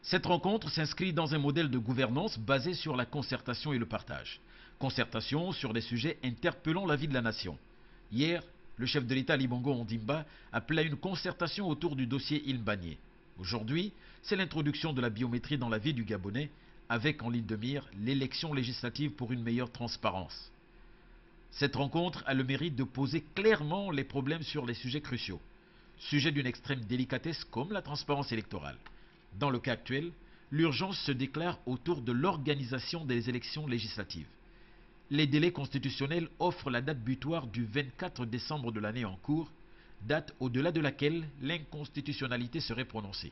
Cette rencontre s'inscrit dans un modèle de gouvernance basé sur la concertation et le partage. Concertation sur des sujets interpellant la vie de la nation. Hier, le chef de l'État Ali Bongo Ondimba appelait à une concertation autour du dossier Ilmbagné. Aujourd'hui, c'est l'introduction de la biométrie dans la vie du Gabonais, avec en ligne de mire l'élection législative pour une meilleure transparence. Cette rencontre a le mérite de poser clairement les problèmes sur les sujets cruciaux, sujets d'une extrême délicatesse comme la transparence électorale. Dans le cas actuel, l'urgence se déclare autour de l'organisation des élections législatives. Les délais constitutionnels offrent la date butoir du 24 décembre de l'année en cours, date au-delà de laquelle l'inconstitutionnalité serait prononcée.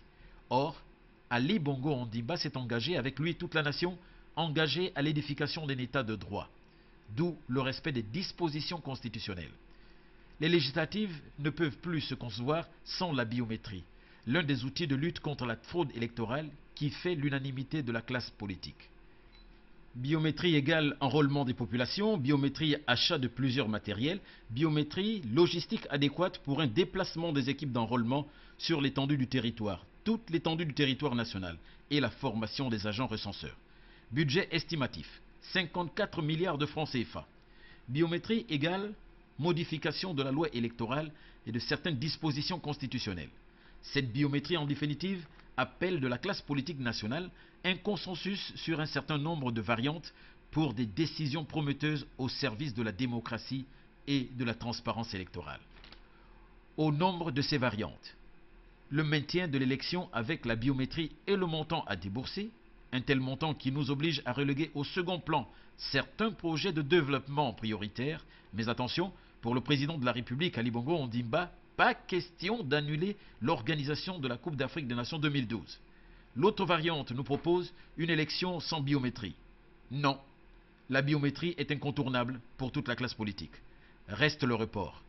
Or, Ali Bongo Ondimba s'est engagé, avec lui toute la nation, engagé à l'édification d'un État de droit, d'où le respect des dispositions constitutionnelles. Les législatives ne peuvent plus se concevoir sans la biométrie, l'un des outils de lutte contre la fraude électorale qui fait l'unanimité de la classe politique. Biométrie égale enrôlement des populations, biométrie achat de plusieurs matériels, biométrie logistique adéquate pour un déplacement des équipes d'enrôlement sur l'étendue du territoire, toute l'étendue du territoire national, et la formation des agents recenseurs. Budget estimatif, 54 milliards de francs CFA. Biométrie égale modification de la loi électorale et de certaines dispositions constitutionnelles. Cette biométrie, en définitive, appelle de la classe politique nationale un consensus sur un certain nombre de variantes pour des décisions prometteuses au service de la démocratie et de la transparence électorale. Au nombre de ces variantes, le maintien de l'élection avec la biométrie et le montant à débourser, un tel montant qui nous oblige à reléguer au second plan certains projets de développement prioritaires, mais attention, pour le président de la République Ali Bongo Ondimba, pas question d'annuler l'organisation de la Coupe d'Afrique des Nations 2012. L'autre variante nous propose une élection sans biométrie. Non, la biométrie est incontournable pour toute la classe politique. Reste le report.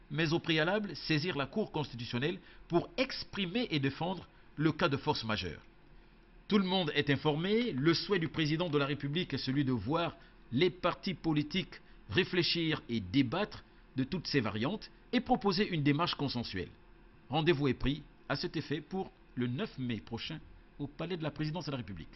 Mais au préalable, saisir la Cour constitutionnelle pour exprimer et défendre le cas de force majeure. Tout le monde est informé, le souhait du président de la République est celui de voir les partis politiques réfléchir et débattre de toutes ces variantes et proposer une démarche consensuelle. Rendez-vous est pris à cet effet pour le 9 mai prochain au Palais de la Présidence de la République.